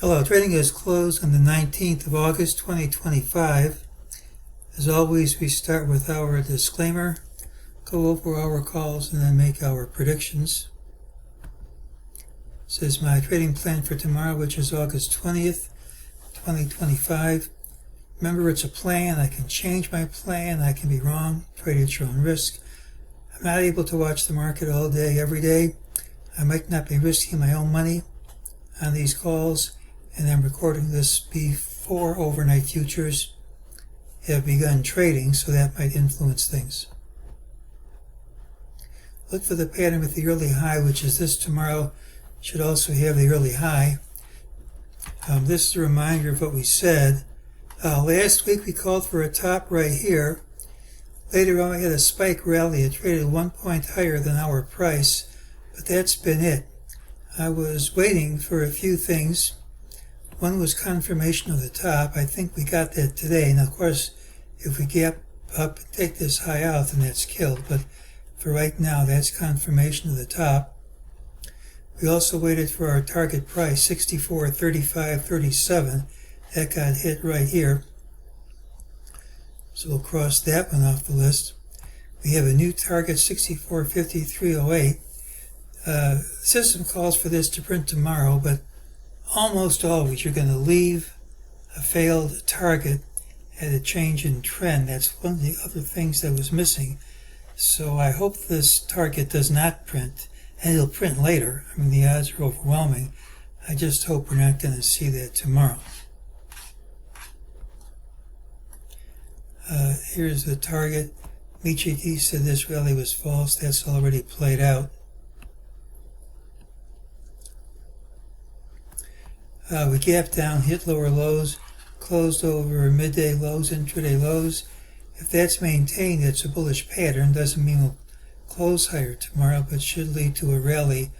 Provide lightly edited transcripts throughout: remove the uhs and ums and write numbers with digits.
Hello, trading is closed on the 19th of August 2025. As always, we start with our disclaimer, go over our calls, and then make our predictions. This is my trading plan for tomorrow, which is August 20th, 2025. Remember, it's a plan. I can change my plan. I can be wrong. Trade at your own risk. I'm not able to watch the market all day, every day. I might not be risking my own money on these calls, and I'm recording this before overnight futures have begun trading, so that might influence things. Look for the pattern with the early high, which is this tomorrow. Should also have the early high. This is a reminder of what we said. Last week we called for a top right here. Later on we had a spike rally. It traded 1 point higher than our price, but that's been it. I was waiting for a few things. One was confirmation of the top. I think we got that today. Now, of course, if we gap up and take this high out, then that's killed. But for right now, that's confirmation of the top. We also waited for our target price, 64.3537. That got hit right here. So we'll cross that one off the list. We have a new target, 64.5308. The system calls for this to print tomorrow, but almost always you're going to leave a failed target at a change in trend. That's one of the other things that was missing. So I hope this target does not print, and it'll print later. I mean, the odds are overwhelming. I just hope we're not going to see that tomorrow. Here's the target. MEJT said this rally was false. That's already played out. We gapped down, hit lower lows, closed over midday lows, intraday lows. If that's maintained, it's a bullish pattern. Doesn't mean we'll close higher tomorrow, but should lead to a rally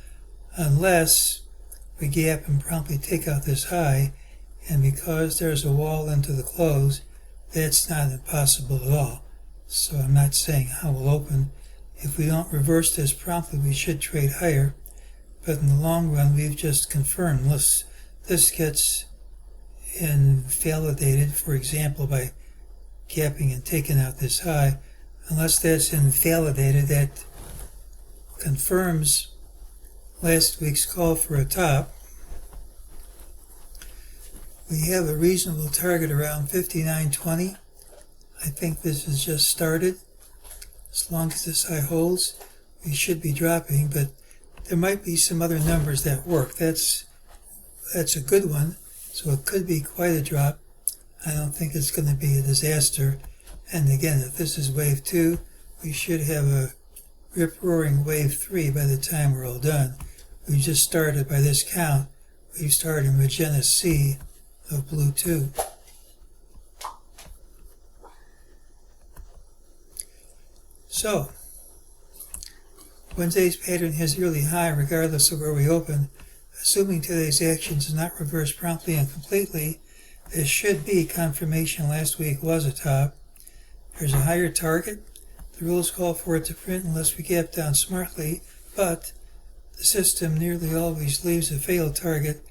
unless we gap and promptly take out this high. And because there's a wall into the close, that's not impossible at all. So I'm not saying how we'll open. If we don't reverse this promptly, we should trade higher. But in the long run, we've just confirmed, unless this gets invalidated, for example, by gapping and taking out this high. Unless that's invalidated, that confirms last week's call for a top. We have a reasonable target around 59.20. I think this has just started. As long as this high holds, we should be dropping, but there might be some other numbers that work. That's a good one, so it could be quite a drop. I don't think it's going to be a disaster. And again, if this is wave 2, we should have a rip-roaring wave 3 by the time we're all done. We just started, by this count, we've started in Magenta C of blue 2. So, Wednesday's pattern has yearly high regardless of where we open. Assuming today's actions is not reversed promptly and completely, this should be confirmation last week was a top. There's a higher target. The rules call for it to print unless we gap down smartly, but the system nearly always leaves a failed target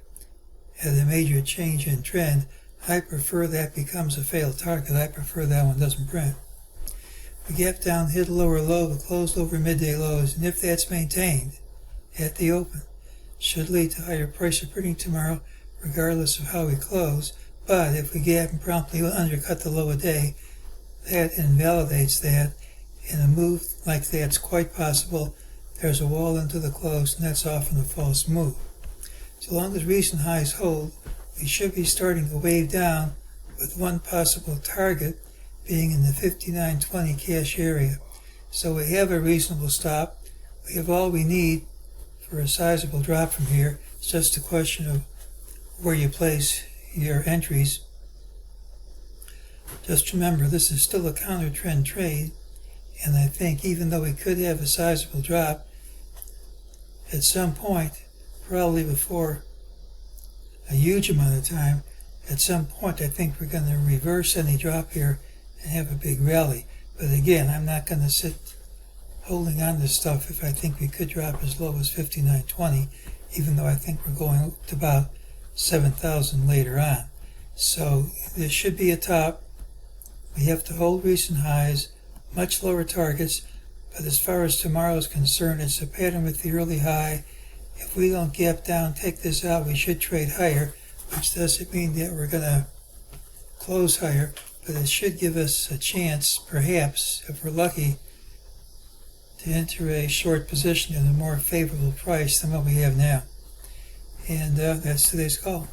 at a major change in trend. I prefer that becomes a failed target. I prefer that one doesn't print. We gap down, hit a lower low, but closed over midday lows, and if that's maintained at the open, should lead to higher price of printing tomorrow, regardless of how we close. But if we gap and promptly undercut the low a day, that invalidates that. In a move like that's quite possible. There's a wall into the close, and that's often a false move. So long as recent highs hold, we should be starting to wave down, with one possible target being in the 59.20 cash area. So we have a reasonable stop. We have all we need for a sizable drop from here. It's just a question of where you place your entries. Just remember, this is still a counter trend trade, and I think even though we could have a sizable drop at some point, probably before a huge amount of time, at some point I think we're going to reverse any drop here and have a big rally. But again, I'm not going to sit holding on to stuff if I think we could drop as low as 59.20, even though I think we're going to about 7,000 later on. So there should be a top. We have to hold recent highs, much lower targets, but as far as tomorrow is concerned, it's a pattern with the early high. If we don't gap down, take this out, we should trade higher, which doesn't mean that we're going to close higher, but it should give us a chance, perhaps, if we're lucky, to enter a short position at a more favorable price than what we have now. And that's today's call.